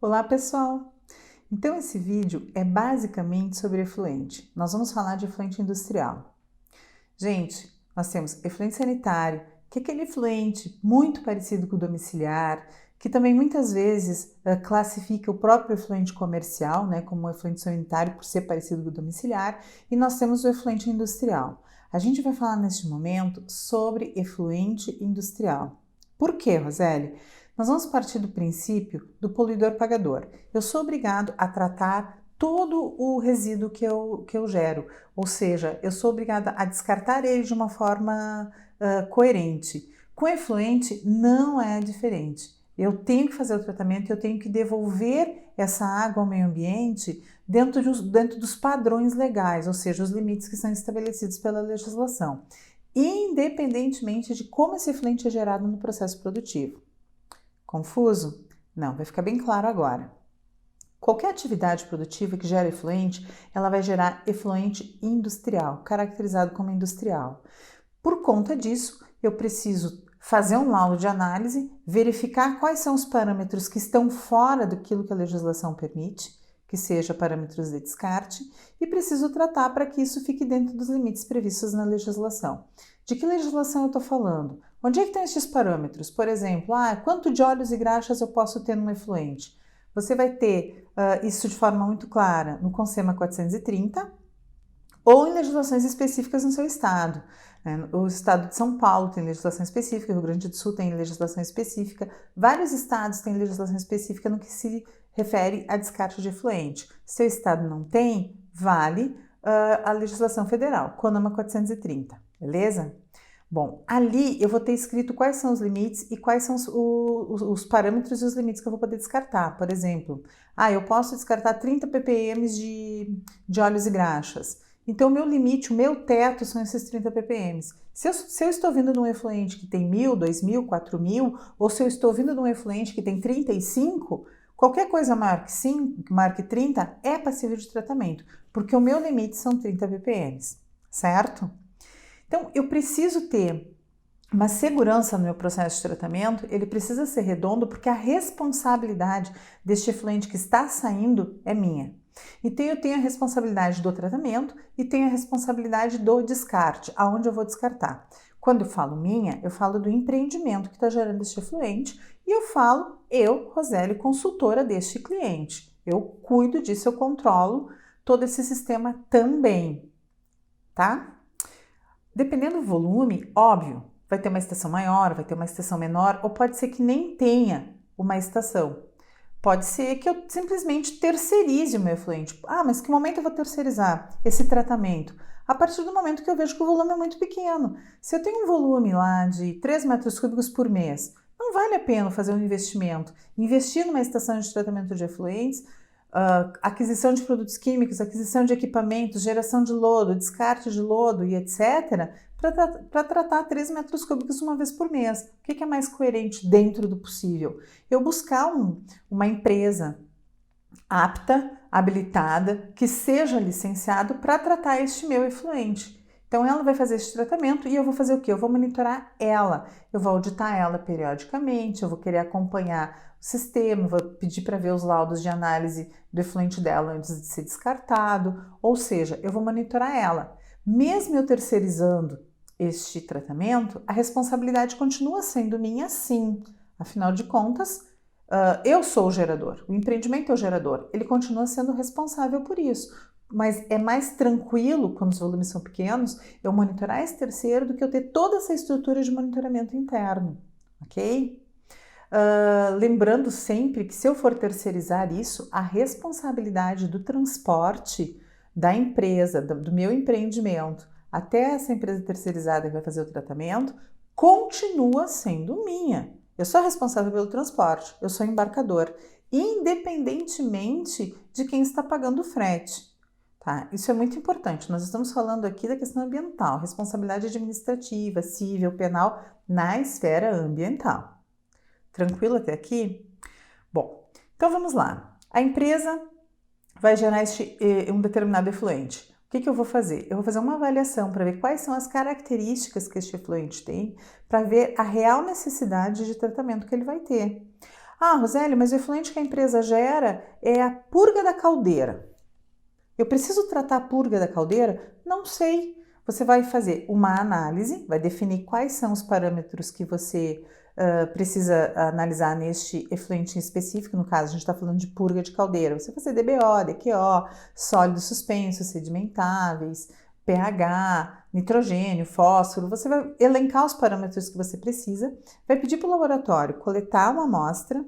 Olá, pessoal! Então, esse vídeo é basicamente sobre efluente. Nós vamos falar de efluente industrial. Gente, nós temos efluente sanitário, que é aquele efluente muito parecido com o domiciliar, que também muitas vezes classifica o próprio efluente comercial, né, como um efluente sanitário por ser parecido com o domiciliar, e nós temos o efluente industrial. A gente vai falar neste momento sobre efluente industrial. Por quê, Roseli? Nós vamos partir do princípio do poluidor pagador. Eu sou obrigado a tratar todo o resíduo que eu gero, ou seja, eu sou obrigada a descartar ele de uma forma coerente. Com efluente não é diferente. Eu tenho que fazer o tratamento, eu tenho que devolver essa água ao meio ambiente dentro dos padrões legais, ou seja, os limites que são estabelecidos pela legislação, independentemente de como esse efluente é gerado no processo produtivo. Confuso? Não, vai ficar bem claro agora. Qualquer atividade produtiva que gera efluente, ela vai gerar efluente industrial, caracterizado como industrial. Por conta disso, eu preciso fazer um laudo de análise, verificar quais são os parâmetros que estão fora daquilo que a legislação permite, que seja parâmetros de descarte, e preciso tratar para que isso fique dentro dos limites previstos na legislação. De que legislação eu estou falando? Onde é que estão esses parâmetros? Por exemplo, quanto de óleos e graxas eu posso ter num efluente? Você vai ter isso de forma muito clara no CONSEMA 430 ou em legislações específicas no seu estado. O estado de São Paulo tem legislação específica, o Rio Grande do Sul tem legislação específica, vários estados têm legislação específica no que se refere a descarte de efluente. Seu estado não tem, vale a legislação federal, CONAMA 430, beleza? Bom, ali eu vou ter escrito quais são os limites e quais são os parâmetros e os limites que eu vou poder descartar. Por exemplo, eu posso descartar 30 ppm de óleos e graxas. Então, o meu limite, o meu teto são esses 30 ppm. Se eu estou vindo de um efluente que tem 1.000, 2.000, 4.000, ou se eu estou vindo de um efluente que tem 35, qualquer coisa maior que 30 é passível de tratamento, porque o meu limite são 30 ppm, certo? Então, eu preciso ter uma segurança no meu processo de tratamento, ele precisa ser redondo porque a responsabilidade deste efluente que está saindo é minha. Então, eu tenho a responsabilidade do tratamento e tenho a responsabilidade do descarte, aonde eu vou descartar. Quando eu falo minha, eu falo do empreendimento que está gerando este efluente e eu falo, Roseli, consultora deste cliente. Eu cuido disso, eu controlo todo esse sistema também, tá? Dependendo do volume, óbvio, vai ter uma estação maior, vai ter uma estação menor, ou pode ser que nem tenha uma estação. Pode ser que eu simplesmente terceirize o meu efluente. Mas que momento eu vou terceirizar esse tratamento? A partir do momento que eu vejo que o volume é muito pequeno. Se eu tenho um volume lá de 3 metros cúbicos por mês, não vale a pena fazer um investimento. Investir numa estação de tratamento de efluentes, aquisição de produtos químicos, aquisição de equipamentos, geração de lodo, descarte de lodo e etc., para tratar 3 metros cúbicos uma vez por mês. O que é mais coerente dentro do possível? Eu buscar uma empresa apta, habilitada, que seja licenciado para tratar este meu efluente. Então, ela vai fazer esse tratamento e eu vou fazer o quê? Eu vou monitorar ela, eu vou auditar ela periodicamente, eu vou querer acompanhar o sistema, vou pedir para ver os laudos de análise do efluente dela antes de ser descartado, ou seja, eu vou monitorar ela. Mesmo eu terceirizando este tratamento, a responsabilidade continua sendo minha sim. Afinal de contas, eu sou o gerador, o empreendimento é o gerador, ele continua sendo responsável por isso. Mas é mais tranquilo, quando os volumes são pequenos, eu monitorar esse terceiro do que eu ter toda essa estrutura de monitoramento interno, ok? Lembrando sempre que se eu for terceirizar isso, a responsabilidade do transporte da empresa, do meu empreendimento, até essa empresa terceirizada que vai fazer o tratamento, continua sendo minha. Eu sou responsável pelo transporte, eu sou embarcador, independentemente de quem está pagando o frete. Tá? Isso é muito importante. Nós estamos falando aqui da questão ambiental, responsabilidade administrativa, civil, penal na esfera ambiental. Tranquilo até aqui? Bom, então vamos lá. A empresa vai gerar um determinado efluente. O que eu vou fazer? Eu vou fazer uma avaliação para ver quais são as características que este efluente tem, para ver a real necessidade de tratamento que ele vai ter. Ah, Roseli, mas o efluente que a empresa gera é a purga da caldeira. Eu preciso tratar a purga da caldeira? Não sei. Você vai fazer uma análise, vai definir quais são os parâmetros que você precisa analisar neste efluente em específico. No caso, a gente está falando de purga de caldeira. Você vai fazer DBO, DQO, sólidos suspensos, sedimentáveis, pH, nitrogênio, fósforo. Você vai elencar os parâmetros que você precisa, vai pedir para o laboratório coletar uma amostra,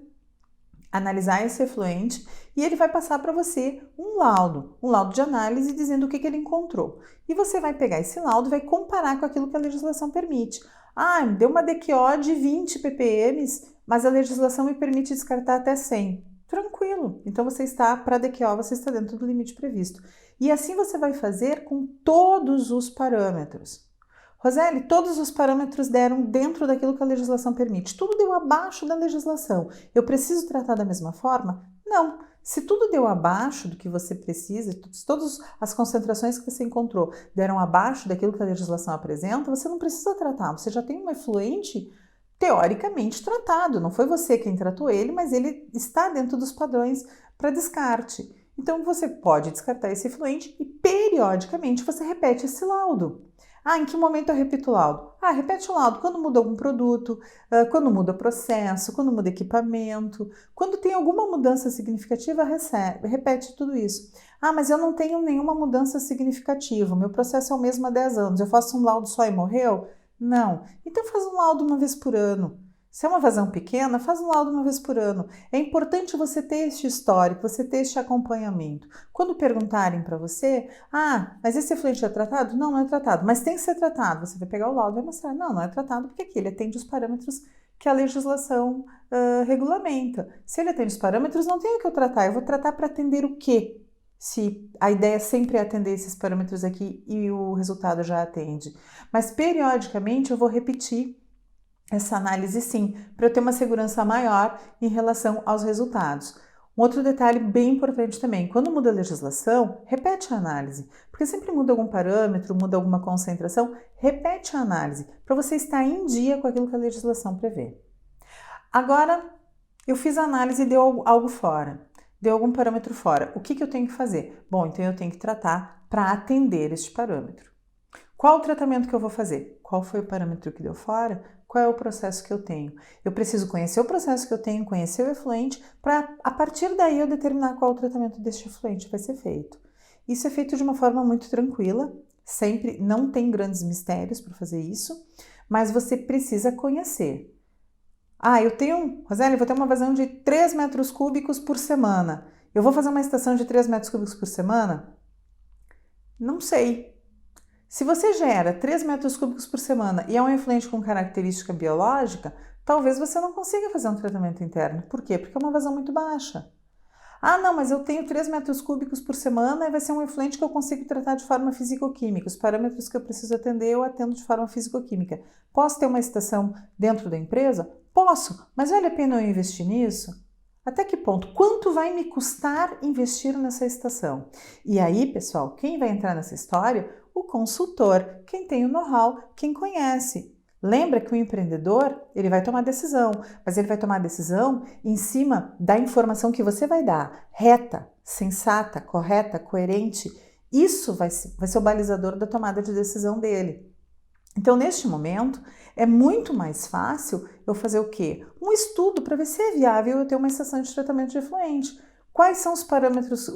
analisar esse efluente e ele vai passar para você um laudo de análise dizendo o que ele encontrou. E você vai pegar esse laudo e vai comparar com aquilo que a legislação permite. Ah, deu uma DQO de 20 ppm, mas a legislação me permite descartar até 100. Tranquilo, então você está, para a DQO, você está dentro do limite previsto. E assim você vai fazer com todos os parâmetros. Roseli, todos os parâmetros deram dentro daquilo que a legislação permite. Tudo deu abaixo da legislação. Eu preciso tratar da mesma forma? Não. Se tudo deu abaixo do que você precisa, todas as concentrações que você encontrou deram abaixo daquilo que a legislação apresenta, você não precisa tratar. Você já tem um efluente teoricamente tratado. Não foi você quem tratou ele, mas ele está dentro dos padrões para descarte. Então você pode descartar esse efluente e periodicamente você repete esse laudo. Ah, em que momento eu repito o laudo? Ah, repete o laudo quando muda algum produto, quando muda processo, quando muda equipamento, quando tem alguma mudança significativa, repete tudo isso. Ah, mas eu não tenho nenhuma mudança significativa, meu processo é o mesmo há 10 anos, eu faço um laudo só e morreu? Não. Então faz um laudo uma vez por ano. Se é uma vazão pequena, faz um laudo uma vez por ano. É importante você ter este histórico, você ter este acompanhamento. Quando perguntarem para você, ah, mas esse efluente é tratado? Não, não é tratado, mas tem que ser tratado. Você vai pegar o laudo e vai mostrar, não, não é tratado porque aqui ele atende os parâmetros que a legislação regulamenta. Se ele atende os parâmetros, não tem o que eu tratar. Eu vou tratar para atender o quê? Se a ideia sempre é atender esses parâmetros aqui e o resultado já atende. Mas periodicamente eu vou repetir essa análise sim, para eu ter uma segurança maior em relação aos resultados. Um outro detalhe bem importante também, quando muda a legislação, repete a análise, porque sempre muda algum parâmetro, muda alguma concentração, repete a análise, para você estar em dia com aquilo que a legislação prevê. Agora, eu fiz a análise e deu algo fora, deu algum parâmetro fora. O que eu tenho que fazer? Bom, então eu tenho que tratar para atender este parâmetro. Qual o tratamento que eu vou fazer? Qual foi o parâmetro que deu fora? Qual é o processo que eu tenho? Eu preciso conhecer o processo que eu tenho, conhecer o efluente, para a partir daí eu determinar qual o tratamento deste efluente vai ser feito. Isso é feito de uma forma muito tranquila, sempre não tem grandes mistérios para fazer isso, mas você precisa conhecer. Ah, Roseli, eu vou ter uma vazão de 3 metros cúbicos por semana. Eu vou fazer uma estação de 3 metros cúbicos por semana? Não sei. Se você gera 3 metros cúbicos por semana e é um efluente com característica biológica, talvez você não consiga fazer um tratamento interno. Por quê? Porque é uma vazão muito baixa. Ah, não, mas eu tenho 3 metros cúbicos por semana e vai ser um efluente que eu consigo tratar de forma fisicoquímica. Os parâmetros que eu preciso atender, eu atendo de forma fisicoquímica. Posso ter uma estação dentro da empresa? Posso, mas vale a pena eu investir nisso? Até que ponto? Quanto vai me custar investir nessa estação? E aí, pessoal, quem vai entrar nessa história? O consultor, quem tem o know-how, quem conhece. Lembra que o empreendedor, ele vai tomar decisão, mas ele vai tomar decisão em cima da informação que você vai dar, reta, sensata, correta, coerente. Isso vai ser o balizador da tomada de decisão dele. Então, neste momento, é muito mais fácil eu fazer o quê? Um estudo para ver se é viável eu ter uma estação de tratamento de efluente. Quais são os parâmetros,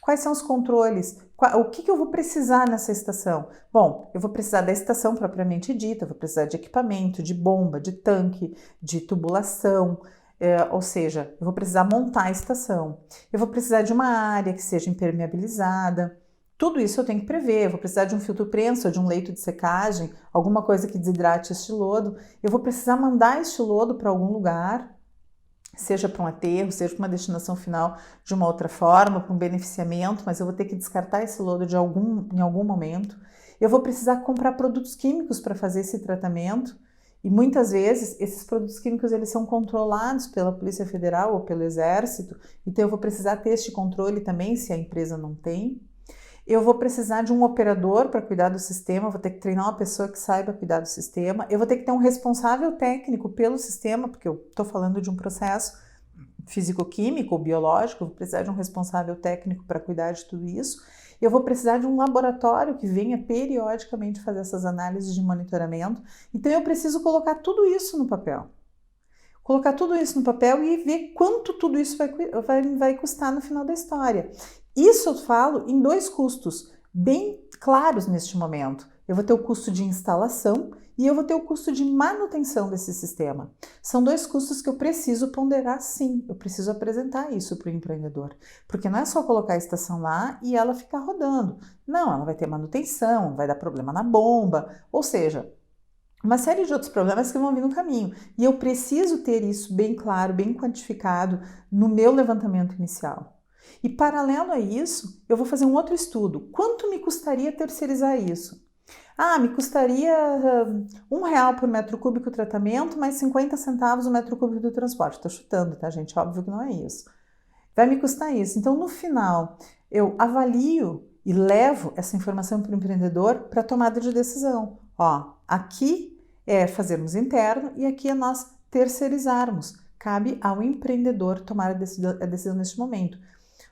quais são os controles? O que eu vou precisar nessa estação? Bom, eu vou precisar da estação propriamente dita, vou precisar de equipamento, de bomba, de tanque, de tubulação, ou seja, eu vou precisar montar a estação. Eu vou precisar de uma área que seja impermeabilizada. Tudo isso eu tenho que prever, eu vou precisar de um filtro prensa, de um leito de secagem, alguma coisa que desidrate este lodo. Eu vou precisar mandar este lodo para algum lugar, seja para um aterro, seja para uma destinação final de uma outra forma, para um beneficiamento, mas eu vou ter que descartar esse lodo em algum momento. Eu vou precisar comprar produtos químicos para fazer esse tratamento e muitas vezes esses produtos químicos eles são controlados pela Polícia Federal ou pelo Exército, então eu vou precisar ter este controle também se a empresa não tem. Eu vou precisar de um operador para cuidar do sistema, vou ter que treinar uma pessoa que saiba cuidar do sistema, eu vou ter que ter um responsável técnico pelo sistema, porque eu estou falando de um processo físico-químico ou biológico, eu vou precisar de um responsável técnico para cuidar de tudo isso. Eu vou precisar de um laboratório que venha periodicamente fazer essas análises de monitoramento. Então, eu preciso colocar tudo isso no papel. Colocar tudo isso no papel e ver quanto tudo isso vai custar no final da história. Isso eu falo em 2 custos bem claros neste momento. Eu vou ter o custo de instalação e eu vou ter o custo de manutenção desse sistema. São 2 custos que eu preciso ponderar, sim. Eu preciso apresentar isso para o empreendedor. Porque não é só colocar a estação lá e ela ficar rodando. Não, ela vai ter manutenção, vai dar problema na bomba, ou seja, uma série de outros problemas que vão vir no caminho. E eu preciso ter isso bem claro, bem quantificado no meu levantamento inicial. E paralelo a isso, eu vou fazer um outro estudo. Quanto me custaria terceirizar isso? Me custaria R$1 por metro cúbico o tratamento, mais 50 centavos o metro cúbico do transporte. Estou chutando, tá, gente? Óbvio que não é isso. Vai me custar isso. Então, no final, eu avalio e levo essa informação para o empreendedor para tomada de decisão. Aqui é fazermos interno e aqui é nós terceirizarmos. Cabe ao empreendedor tomar a decisão neste momento.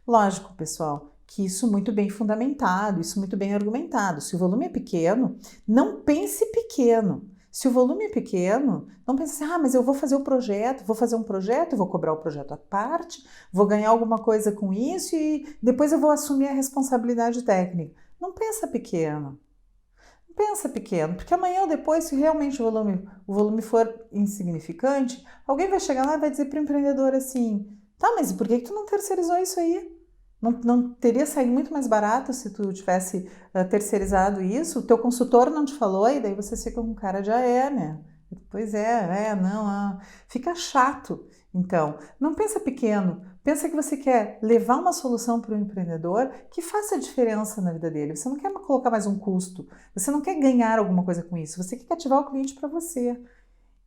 Lógico, pessoal, que isso muito bem fundamentado, isso muito bem argumentado. Se o volume é pequeno, não pense pequeno. Se o volume é pequeno, não pense assim, mas eu vou fazer um projeto, vou cobrar o projeto à parte, vou ganhar alguma coisa com isso e depois eu vou assumir a responsabilidade técnica. Não pensa pequeno. Pensa pequeno, porque amanhã ou depois, se realmente o volume for insignificante, alguém vai chegar lá e vai dizer para o empreendedor assim, tá, mas por que tu não terceirizou isso aí? Não teria saído muito mais barato se tu tivesse terceirizado isso? O teu consultor não te falou e daí você fica com cara de né? Pois não, fica chato. Então, não pensa pequeno, pensa que você quer levar uma solução para o empreendedor que faça diferença na vida dele. Você não quer colocar mais um custo, você não quer ganhar alguma coisa com isso, você quer cativar o cliente para você.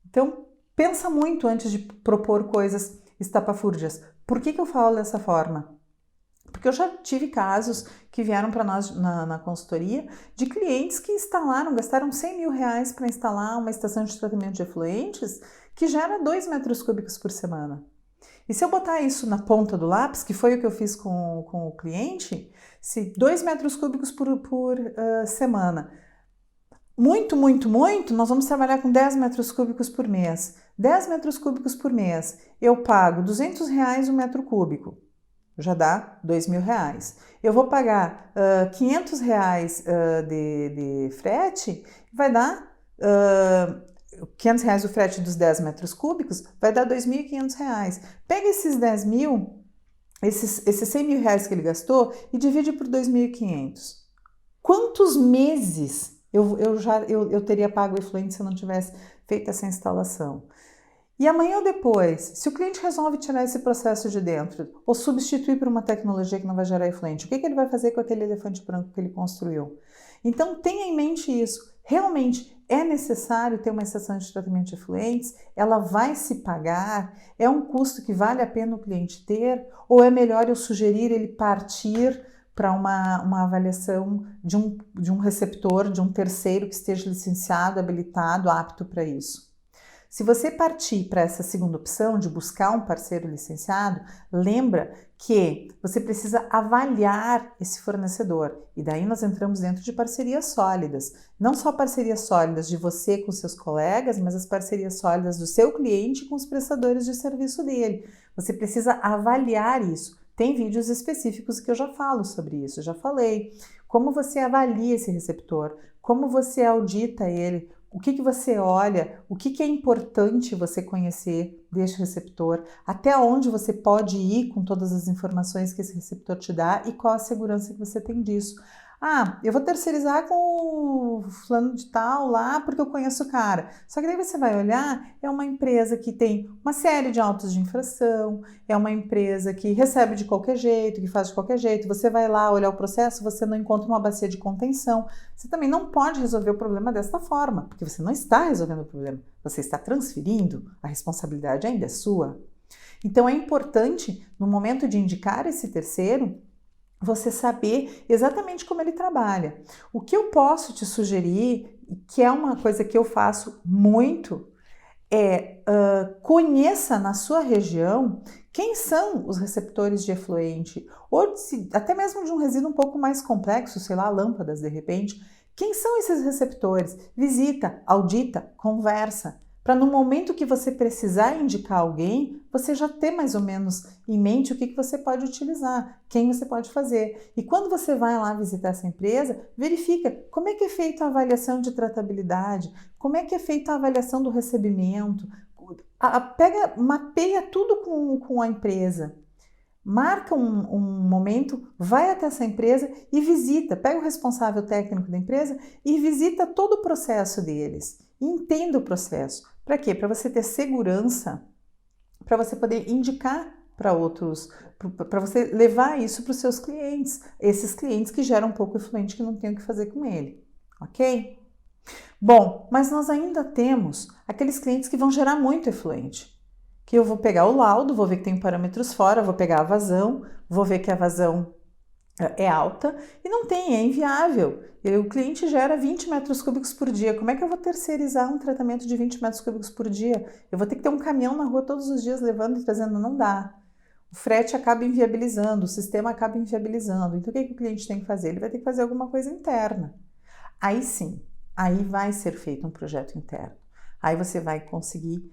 Então, pensa muito antes de propor coisas estapafúrdias. Por que eu falo dessa forma? Porque eu já tive casos que vieram para nós na consultoria de clientes que gastaram R$100 mil para instalar uma estação de tratamento de efluentes que gera 2 metros cúbicos por semana. E se eu botar isso na ponta do lápis, que foi o que eu fiz com o cliente, se 2 metros cúbicos por semana, muito, nós vamos trabalhar com 10 metros cúbicos por mês. 10 metros cúbicos por mês, eu pago R$200 um metro cúbico. Já dá R$2.000. Eu vou pagar R$500 de frete, vai dar R$500 o frete dos 10 metros cúbicos, vai dar R$2.500. Pega esses 10 mil, esses R$100 mil que ele gastou e divide por 2.500. Quantos meses eu teria pago o efluente se eu não tivesse feito essa instalação? E amanhã ou depois, se o cliente resolve tirar esse processo de dentro ou substituir por uma tecnologia que não vai gerar efluente, o que ele vai fazer com aquele elefante branco que ele construiu? Então tenha em mente isso. Realmente é necessário ter uma estação de tratamento de efluentes? Ela vai se pagar? É um custo que vale a pena o cliente ter? Ou é melhor eu sugerir ele partir para uma avaliação de um receptor, de um terceiro que esteja licenciado, habilitado, apto para isso? Se você partir para essa segunda opção de buscar um parceiro licenciado, lembra que você precisa avaliar esse fornecedor. E daí nós entramos dentro de parcerias sólidas. Não só parcerias sólidas de você com seus colegas, mas as parcerias sólidas do seu cliente com os prestadores de serviço dele. Você precisa avaliar isso. Tem vídeos específicos que eu já falo sobre isso, eu já falei. Como você avalia esse receptor, como você audita ele, o que você olha, o que é importante você conhecer deste receptor, até onde você pode ir com todas as informações que esse receptor te dá e qual a segurança que você tem disso. Eu vou terceirizar com o fulano de tal lá porque eu conheço o cara. Só que daí você vai olhar, é uma empresa que tem uma série de autos de infração, é uma empresa que recebe de qualquer jeito, que faz de qualquer jeito. Você vai lá olhar o processo, você não encontra uma bacia de contenção. Você também não pode resolver o problema desta forma, porque você não está resolvendo o problema, você está transferindo, a responsabilidade ainda é sua. Então é importante, no momento de indicar esse terceiro, você saber exatamente como ele trabalha. O que eu posso te sugerir, que é uma coisa que eu faço muito, conheça na sua região Quem são os receptores de efluente? Ou até mesmo de um resíduo um pouco mais complexo, sei lá, lâmpadas de repente. Quem são esses receptores? Visita, audita, conversa. Para no momento que você precisar indicar alguém, você já ter mais ou menos em mente o que você pode utilizar, quem você pode fazer. E quando você vai lá visitar essa empresa, verifica como é que é feita a avaliação de tratabilidade, como é que é feita a avaliação do recebimento, mapeia tudo com a empresa. Marca um momento, vai até essa empresa e visita, pega o responsável técnico da empresa e visita todo o processo deles. Entenda o processo. Para quê? Para você ter segurança, para você poder indicar para outros, para você levar isso para os seus clientes, esses clientes que geram um pouco efluente que não tem o que fazer com ele, ok? Bom, mas nós ainda temos aqueles clientes que vão gerar muito efluente, que eu vou pegar o laudo, vou ver que tem parâmetros fora, vou pegar a vazão, vou ver que a vazão é alta e não tem, é inviável. O cliente gera 20 metros cúbicos por dia. Como é que eu vou terceirizar um tratamento de 20 metros cúbicos por dia? Eu vou ter que ter um caminhão na rua todos os dias levando e trazendo, não dá. O frete acaba inviabilizando, o sistema acaba inviabilizando. Então o que o cliente tem que fazer? Ele vai ter que fazer alguma coisa interna. Aí sim, aí vai ser feito um projeto interno. Aí você vai conseguir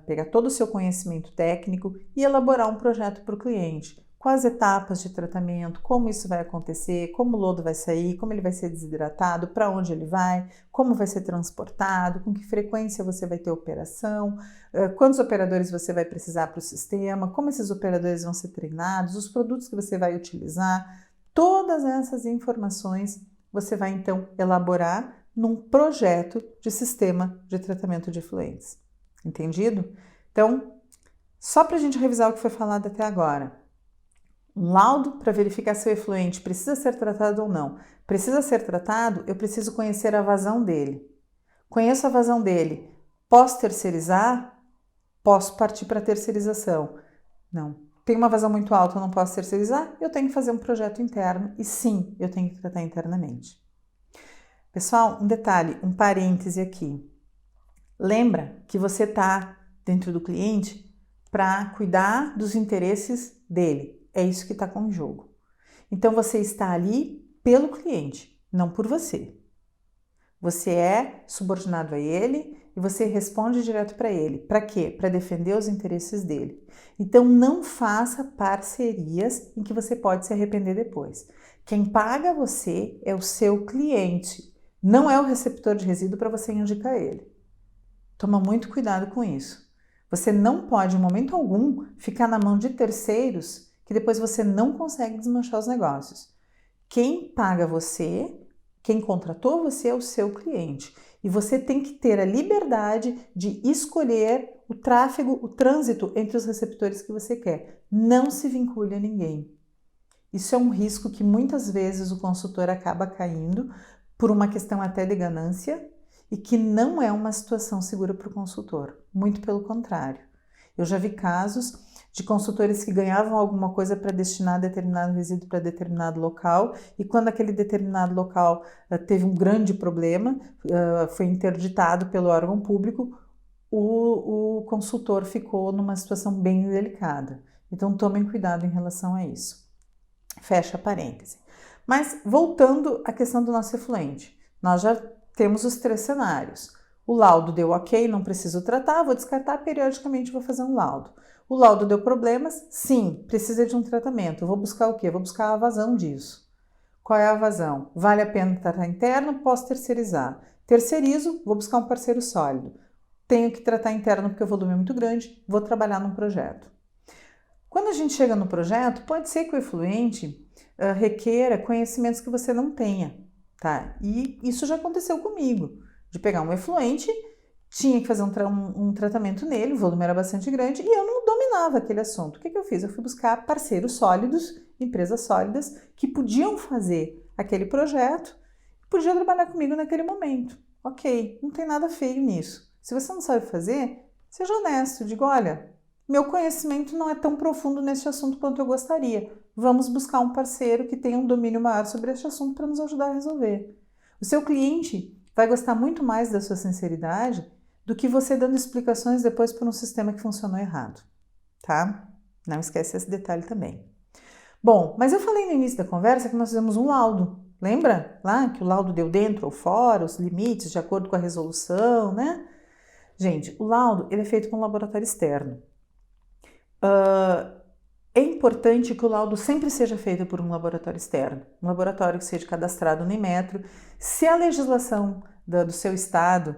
pegar todo o seu conhecimento técnico e elaborar um projeto para o cliente. Quais etapas de tratamento, como isso vai acontecer, como o lodo vai sair, como ele vai ser desidratado, para onde ele vai, como vai ser transportado, com que frequência você vai ter operação, quantos operadores você vai precisar para o sistema, como esses operadores vão ser treinados, os produtos que você vai utilizar. Todas essas informações você vai então elaborar num projeto de sistema de tratamento de efluentes. Entendido? Então, só para a gente revisar o que foi falado até agora. Um laudo para verificar se o efluente precisa ser tratado ou não. Precisa ser tratado, eu preciso conhecer a vazão dele. Conheço a vazão dele. Posso terceirizar? Posso partir para terceirização. Não. Tem uma vazão muito alta, eu não posso terceirizar? Eu tenho que fazer um projeto interno e sim, eu tenho que tratar internamente. Pessoal, um detalhe, um parêntese aqui. Lembra que você está dentro do cliente para cuidar dos interesses dele. É isso que está com o jogo. Então, você está ali pelo cliente, não por você. Você é subordinado a ele e você responde direto para ele. Para quê? Para defender os interesses dele. Então, não faça parcerias em que você pode se arrepender depois. Quem paga você é o seu cliente, não é o receptor de resíduo para você indicar ele. Toma muito cuidado com isso. Você não pode, em momento algum, ficar na mão de terceiros que depois você não consegue desmanchar os negócios. Quem paga você, quem contratou você é o seu cliente. E você tem que ter a liberdade de escolher o tráfego, o trânsito entre os receptores que você quer. Não se vincule a ninguém. Isso é um risco que muitas vezes o consultor acaba caindo por uma questão até de ganância, e que não é uma situação segura para o consultor, muito pelo contrário. Eu já vi casos de consultores que ganhavam alguma coisa para destinar determinado resíduo para determinado local e quando aquele determinado local teve um grande problema, foi interditado pelo órgão público, o consultor ficou numa situação bem delicada. Então tomem cuidado em relação a isso. Fecha parêntese. Mas voltando à questão do nosso efluente, nós já temos os 3 cenários. O laudo deu ok, não preciso tratar, vou descartar, periodicamente vou fazer um laudo. O laudo deu problemas? Sim, precisa de um tratamento. Vou buscar o quê? Vou buscar a vazão disso. Qual é a vazão? Vale a pena tratar interno? Posso terceirizar. Terceirizo, vou buscar um parceiro sólido. Tenho que tratar interno porque o volume é muito grande, vou trabalhar num projeto. Quando a gente chega no projeto, pode ser que o efluente requeira conhecimentos que você não tenha. Tá? E isso já aconteceu comigo, de pegar um efluente, tinha que fazer um tratamento nele, o volume era bastante grande e eu não dominava aquele assunto. O que eu fiz? Eu fui buscar parceiros sólidos, empresas sólidas, que podiam fazer aquele projeto, podiam trabalhar comigo naquele momento. Ok, não tem nada feio nisso. Se você não sabe fazer, seja honesto, diga, olha, meu conhecimento não é tão profundo nesse assunto quanto eu gostaria. Vamos buscar um parceiro que tenha um domínio maior sobre este assunto para nos ajudar a resolver. O seu cliente vai gostar muito mais da sua sinceridade do que você dando explicações depois por um sistema que funcionou errado, tá? Não esquece esse detalhe também. Bom, mas eu falei no início da conversa que nós fizemos um laudo. Lembra lá que o laudo deu dentro ou fora, os limites de acordo com a resolução, né? Gente, o laudo ele é feito com um laboratório externo. É importante que o laudo sempre seja feito por um laboratório externo, um laboratório que seja cadastrado no Inmetro. Se a legislação do seu estado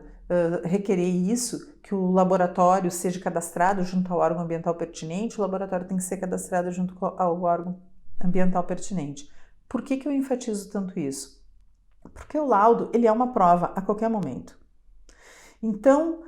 requerer isso, que o laboratório seja cadastrado junto ao órgão ambiental pertinente, o laboratório tem que ser cadastrado junto ao órgão ambiental pertinente. Por que eu enfatizo tanto isso? Porque o laudo ele é uma prova a qualquer momento. Então,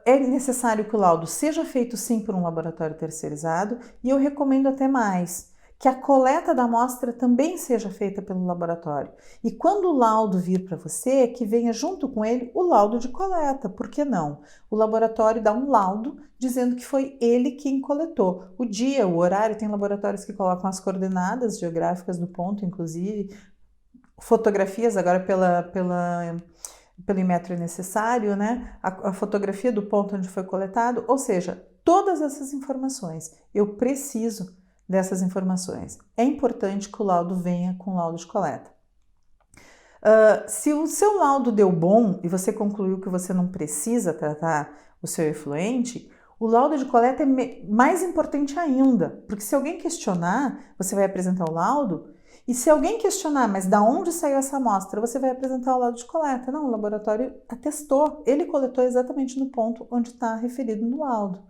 é necessário que o laudo seja feito sim por um laboratório terceirizado e eu recomendo até mais, que a coleta da amostra também seja feita pelo laboratório. E quando o laudo vir para você, que venha junto com ele o laudo de coleta, por que não? O laboratório dá um laudo dizendo que foi ele quem coletou. O dia, o horário, tem laboratórios que colocam as coordenadas geográficas do ponto, inclusive, fotografias agora pelo Inmetro é necessário, né? A fotografia do ponto onde foi coletado, ou seja, todas essas informações. Eu preciso dessas informações. É importante que o laudo venha com laudo de coleta. Se o seu laudo deu bom e você concluiu que você não precisa tratar o seu efluente, o laudo de coleta é mais importante ainda, porque se alguém questionar, você vai apresentar o laudo. E se alguém questionar, mas da onde saiu essa amostra, você vai apresentar o laudo de coleta. Não, o laboratório atestou, ele coletou exatamente no ponto onde está referido no laudo.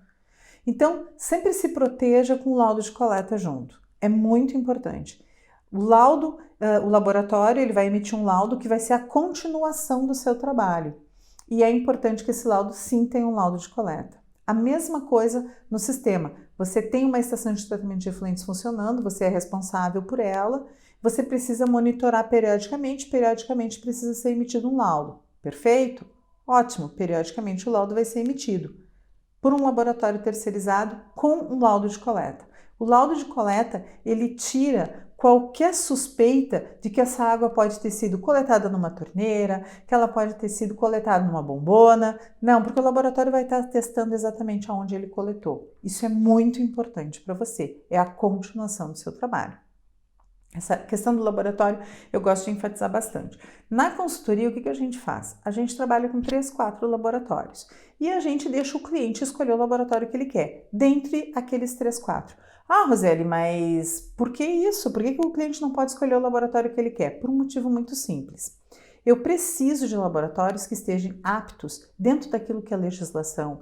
Então, sempre se proteja com o laudo de coleta junto. É muito importante. O laudo, o laboratório, ele vai emitir um laudo que vai ser a continuação do seu trabalho. E é importante que esse laudo sim tenha um laudo de coleta. A mesma coisa no sistema. Você tem uma estação de tratamento de efluentes funcionando, você é responsável por ela, você precisa monitorar periodicamente precisa ser emitido um laudo. Perfeito? Ótimo, periodicamente o laudo vai ser emitido por um laboratório terceirizado com um laudo de coleta. O laudo de coleta, ele tira qualquer suspeita de que essa água pode ter sido coletada numa torneira, que ela pode ter sido coletada numa bombona. Não, porque o laboratório vai estar testando exatamente aonde ele coletou. Isso é muito importante para você, é a continuação do seu trabalho. Essa questão do laboratório eu gosto de enfatizar bastante. Na consultoria, o que a gente faz? A gente trabalha com 3, 4 laboratórios e a gente deixa o cliente escolher o laboratório que ele quer, dentre aqueles 3, 4. Ah, Roseli, mas por que isso? Por que o cliente não pode escolher o laboratório que ele quer? Por um motivo muito simples. Eu preciso de laboratórios que estejam aptos dentro daquilo que a legislação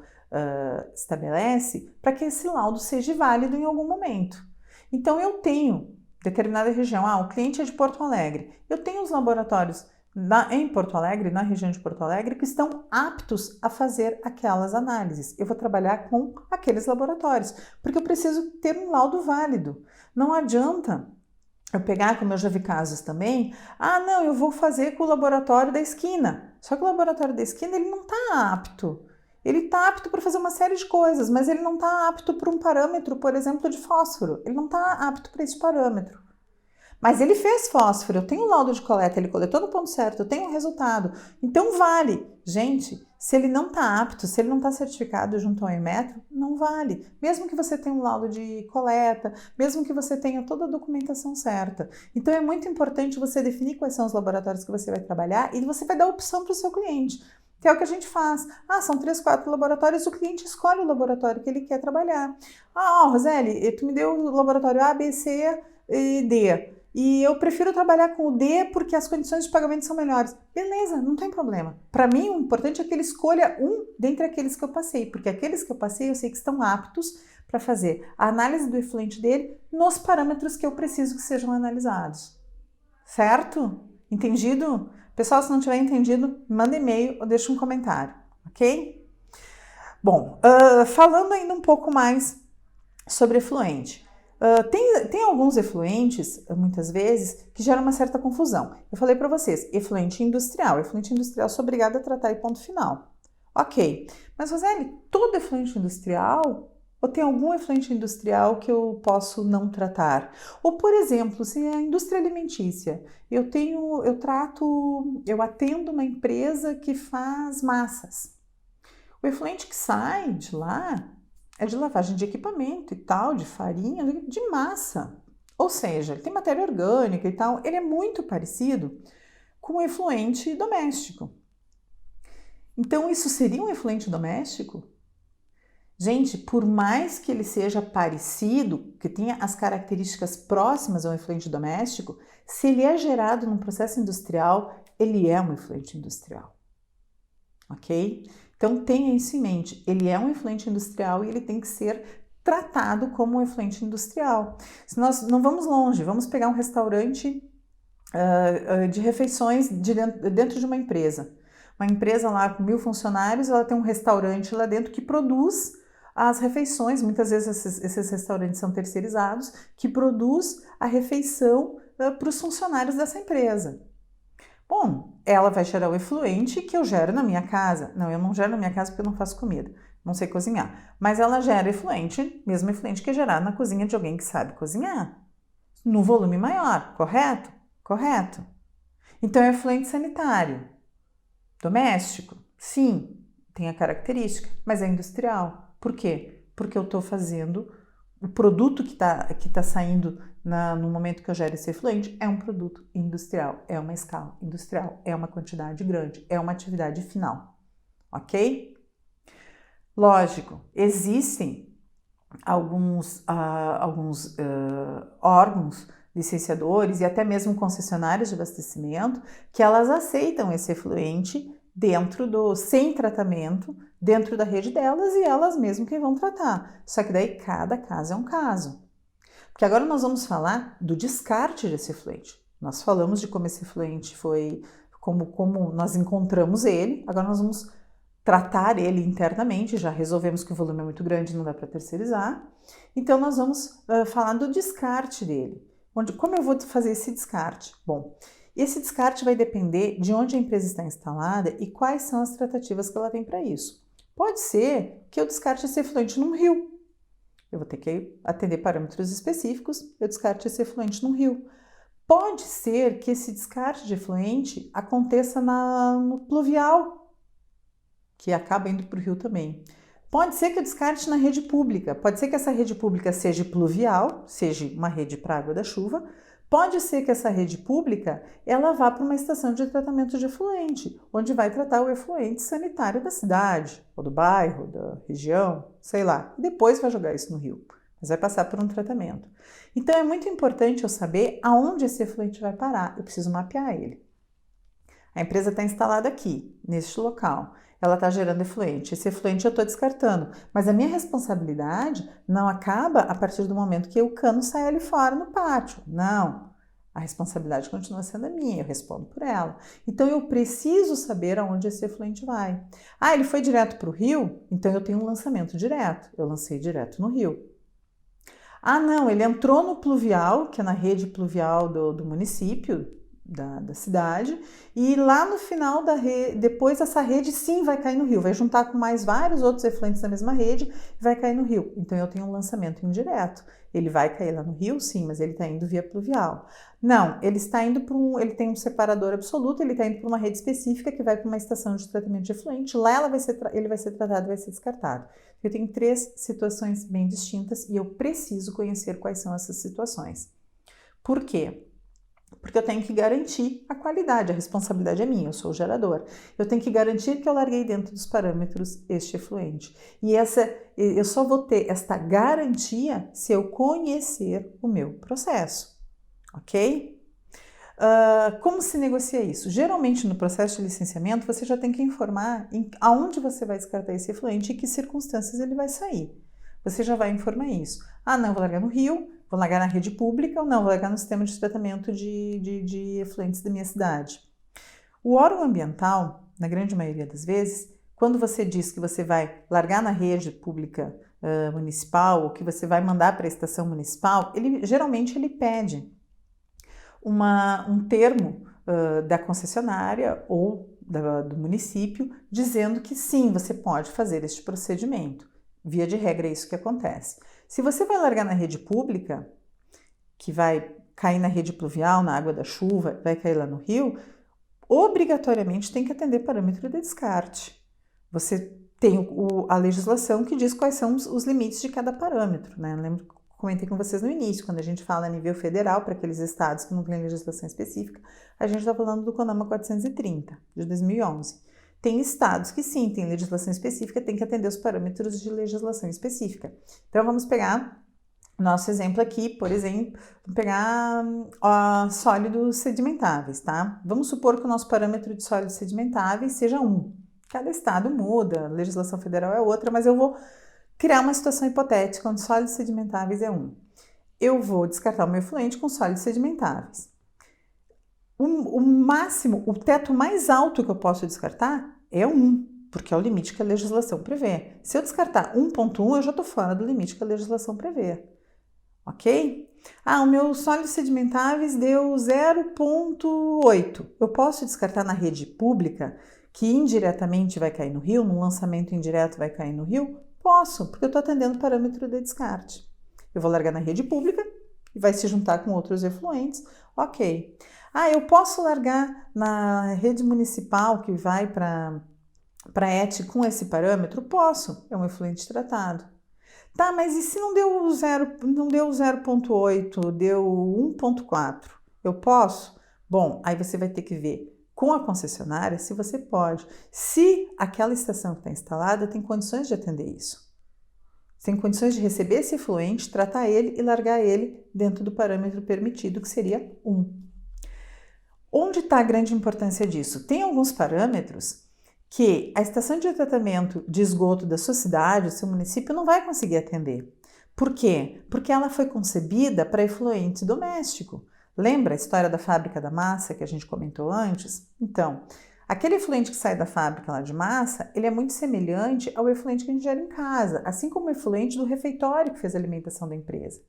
estabelece para que esse laudo seja válido em algum momento. Então, eu tenho determinada região, o cliente é de Porto Alegre. Eu tenho os laboratórios em Porto Alegre, na região de Porto Alegre, que estão aptos a fazer aquelas análises. Eu vou trabalhar com aqueles laboratórios, porque eu preciso ter um laudo válido. Não adianta eu pegar, como eu já vi casos também, não, eu vou fazer com o laboratório da esquina. Só que o laboratório da esquina, ele não está apto. Ele está apto para fazer uma série de coisas, mas ele não está apto para um parâmetro, por exemplo, de fósforo. Ele não está apto para esse parâmetro. Mas ele fez fósforo, eu tenho o laudo de coleta, ele coletou no ponto certo, eu tenho o resultado. Então vale. Gente, se ele não está apto, se ele não está certificado junto ao Inmetro, não vale. Mesmo que você tenha um laudo de coleta, mesmo que você tenha toda a documentação certa. Então é muito importante você definir quais são os laboratórios que você vai trabalhar e você vai dar opção para o seu cliente. Que é o que a gente faz. São 3, 4 laboratórios, o cliente escolhe o laboratório que ele quer trabalhar. Roseli, tu me deu o laboratório A, B, C e D. E eu prefiro trabalhar com o D porque as condições de pagamento são melhores. Beleza, não tem problema. Para mim, o importante é que ele escolha um dentre aqueles que eu passei, porque aqueles que eu passei eu sei que estão aptos para fazer a análise do efluente dele nos parâmetros que eu preciso que sejam analisados. Certo? Entendido? Pessoal, se não tiver entendido, manda e-mail ou deixa um comentário, ok? Bom, falando ainda um pouco mais sobre efluente. Tem alguns efluentes, muitas vezes, que geram uma certa confusão. Eu falei para vocês, efluente industrial. Efluente industrial sou obrigada a tratar e ponto final. Ok, mas Roseli, todo efluente industrial? Ou tem algum efluente industrial que eu posso não tratar? Ou, por exemplo, se é a indústria alimentícia, eu atendo uma empresa que faz massas. O efluente que sai de lá é de lavagem de equipamento e tal, de farinha, de massa. Ou seja, ele tem matéria orgânica e tal, ele é muito parecido com o efluente doméstico. Então, isso seria um efluente doméstico? Gente, por mais que ele seja parecido, que tenha as características próximas ao efluente doméstico, se ele é gerado num processo industrial, ele é um efluente industrial. Ok? Então tenha isso em mente, ele é um efluente industrial e ele tem que ser tratado como um efluente industrial. Se nós não vamos longe, vamos pegar um restaurante de refeições dentro de uma empresa. Uma empresa lá com 1000 funcionários, ela tem um restaurante lá dentro que produz as refeições, muitas vezes esses restaurantes são terceirizados, que produz a refeição para os funcionários dessa empresa. Bom, ela vai gerar o efluente que eu gero na minha casa. Não, eu não gero na minha casa porque eu não faço comida, não sei cozinhar. Mas ela gera efluente, mesmo efluente que é gerado na cozinha de alguém que sabe cozinhar. No volume maior, correto? Correto. Então é efluente sanitário. Doméstico? Sim, tem a característica, mas é industrial. Por quê? Porque eu estou fazendo o produto que tá saindo no momento que eu gero esse efluente é um produto industrial, é uma escala industrial, é uma quantidade grande, é uma atividade final, ok? Lógico, existem alguns órgãos licenciadores e até mesmo concessionários de abastecimento que elas aceitam esse efluente sem tratamento, dentro da rede delas e elas mesmas que vão tratar. Só que daí cada caso é um caso. Porque agora nós vamos falar do descarte desse efluente. Nós falamos de como esse efluente foi, como nós encontramos ele, agora nós vamos tratar ele internamente, já resolvemos que o volume é muito grande e não dá para terceirizar. Então nós vamos falar do descarte dele. Como eu vou fazer esse descarte? Bom, esse descarte vai depender de onde a empresa está instalada e quais são as tratativas que ela tem para isso. Pode ser que eu descarte esse efluente num rio. Eu vou ter que atender parâmetros específicos, eu descarte esse efluente num rio. Pode ser que esse descarte de efluente aconteça no pluvial, que acaba indo para o rio também. Pode ser que eu descarte na rede pública, pode ser que essa rede pública seja pluvial, seja uma rede para água da chuva, pode ser que essa rede pública ela vá para uma estação de tratamento de efluente, onde vai tratar o efluente sanitário da cidade, ou do bairro, da região, sei lá, e depois vai jogar isso no rio, mas vai passar por um tratamento. Então é muito importante eu saber aonde esse efluente vai parar, eu preciso mapear ele. A empresa está instalada aqui, neste local. Ela está gerando efluente. Esse efluente eu estou descartando. Mas a minha responsabilidade não acaba a partir do momento que o cano sai ali fora no pátio. Não. A responsabilidade continua sendo a minha, eu respondo por ela. Então eu preciso saber aonde esse efluente vai. Ah, ele foi direto para o rio? Então eu tenho um lançamento direto. Eu lancei direto no rio. Ah, não, ele entrou no pluvial, que é na rede pluvial do município, da cidade, e lá no final da rede, depois essa rede sim vai cair no rio, vai juntar com mais vários outros efluentes da mesma rede e vai cair no rio. Então eu tenho um lançamento indireto. Ele vai cair lá no rio, sim, mas ele está indo via pluvial. Não, ele está indo para ele tem um separador absoluto, ele está indo para uma rede específica que vai para uma estação de tratamento de efluente, lá ele vai ser tratado, vai ser descartado. Eu tenho 3 situações bem distintas e eu preciso conhecer quais são essas situações. Por quê? Porque eu tenho que garantir a qualidade, a responsabilidade é minha, eu sou o gerador. Eu tenho que garantir que eu larguei dentro dos parâmetros este efluente. E eu só vou ter esta garantia se eu conhecer o meu processo, ok? Como se negocia isso? Geralmente no processo de licenciamento você já tem que informar aonde você vai descartar esse efluente e que circunstâncias ele vai sair. Você já vai informar isso. Ah, não, vou largar no rio, vou largar na rede pública ou não, vou largar no sistema de tratamento de efluentes da minha cidade. O órgão ambiental, na grande maioria das vezes, quando você diz que você vai largar na rede pública municipal ou que você vai mandar para a estação municipal, geralmente ele pede um termo da concessionária ou do município dizendo que sim, você pode fazer este procedimento. Via de regra é isso que acontece. Se você vai largar na rede pública, que vai cair na rede pluvial, na água da chuva, vai cair lá no rio, obrigatoriamente tem que atender parâmetro de descarte. Você tem a legislação que diz quais são os limites de cada parâmetro, né? Eu lembro que comentei com vocês no início, quando a gente fala a nível federal, para aqueles estados que não têm legislação específica, a gente está falando do CONAMA 430, de 2011. Tem estados que sim, têm legislação específica, tem que atender os parâmetros de legislação específica. Então, vamos pegar nosso exemplo aqui, por exemplo, vamos pegar sólidos sedimentáveis, tá? Vamos supor que o nosso parâmetro de sólidos sedimentáveis seja 1. Cada estado muda, a legislação federal é outra, mas eu vou criar uma situação hipotética onde sólidos sedimentáveis é 1. Eu vou descartar o meu efluente com sólidos sedimentáveis. O máximo, o teto mais alto que eu posso descartar é 1, porque é o limite que a legislação prevê. Se eu descartar 1.1, eu já estou fora do limite que a legislação prevê. Ok? O meu sólidos sedimentáveis deu 0.8. Eu posso descartar na rede pública, que indiretamente vai cair no rio, num lançamento indireto vai cair no rio? Posso, porque eu estou atendendo o parâmetro de descarte. Eu vou largar na rede pública e vai se juntar com outros efluentes. Ok. Eu posso largar na rede municipal que vai para ET com esse parâmetro? Posso, é um efluente tratado. Tá, mas e se não deu 0.8, deu 1.4? Eu posso? Bom, aí você vai ter que ver com a concessionária se você pode. Se aquela estação que está instalada tem condições de atender isso. Tem condições de receber esse efluente, tratar ele e largar ele dentro do parâmetro permitido, que seria 1. Onde está a grande importância disso? Tem alguns parâmetros que a estação de tratamento de esgoto da sua cidade, do seu município, não vai conseguir atender. Por quê? Porque ela foi concebida para efluente doméstico. Lembra a história da fábrica da massa que a gente comentou antes? Então, aquele efluente que sai da fábrica lá de massa, ele é muito semelhante ao efluente que a gente gera em casa, assim como o efluente do refeitório que fez a alimentação da empresa.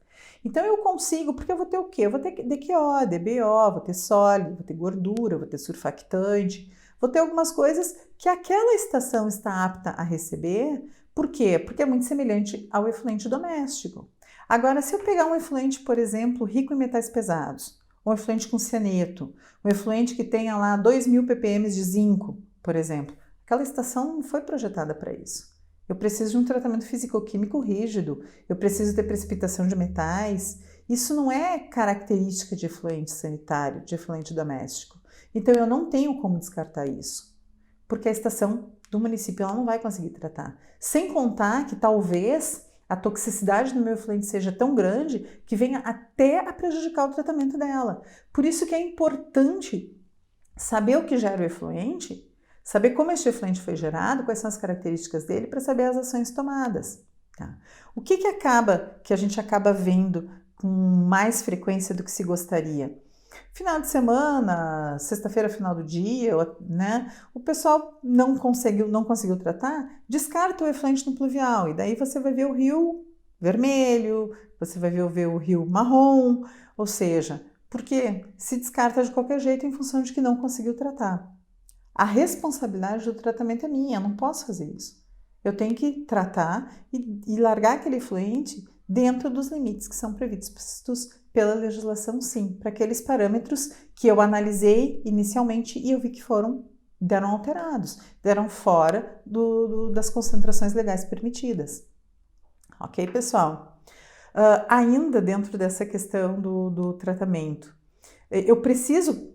Então eu consigo, porque eu vou ter o quê? Eu vou ter DQO, DBO, vou ter sólido, vou ter gordura, vou ter surfactante, vou ter algumas coisas que aquela estação está apta a receber. Por quê? Porque é muito semelhante ao efluente doméstico. Agora, se eu pegar um efluente, por exemplo, rico em metais pesados, um efluente com cianeto, um efluente que tenha lá 2.000 ppm de zinco, por exemplo, aquela estação não foi projetada para isso. Eu preciso de um tratamento físico-químico rígido, eu preciso ter precipitação de metais. Isso não é característica de efluente sanitário, de efluente doméstico. Então, eu não tenho como descartar isso, porque a estação do município ela não vai conseguir tratar. Sem contar que talvez a toxicidade do meu efluente seja tão grande que venha até a prejudicar o tratamento dela. Por isso que é importante saber o que gera o efluente, saber como este efluente foi gerado, quais são as características dele, para saber as ações tomadas. Tá? O que a gente acaba vendo com mais frequência do que se gostaria? Final de semana, sexta-feira, final do dia, né? O pessoal não conseguiu tratar, descarta o efluente no pluvial, e daí você vai ver o rio vermelho, você vai ver o rio marrom, ou seja, porque se descarta de qualquer jeito em função de que não conseguiu tratar. A responsabilidade do tratamento é minha, eu não posso fazer isso. Eu tenho que tratar e largar aquele efluente dentro dos limites que são previstos pela legislação, sim, para aqueles parâmetros que eu analisei inicialmente e eu vi que deram alterados, deram fora das concentrações legais permitidas. Ok, pessoal? Ainda dentro dessa questão do tratamento,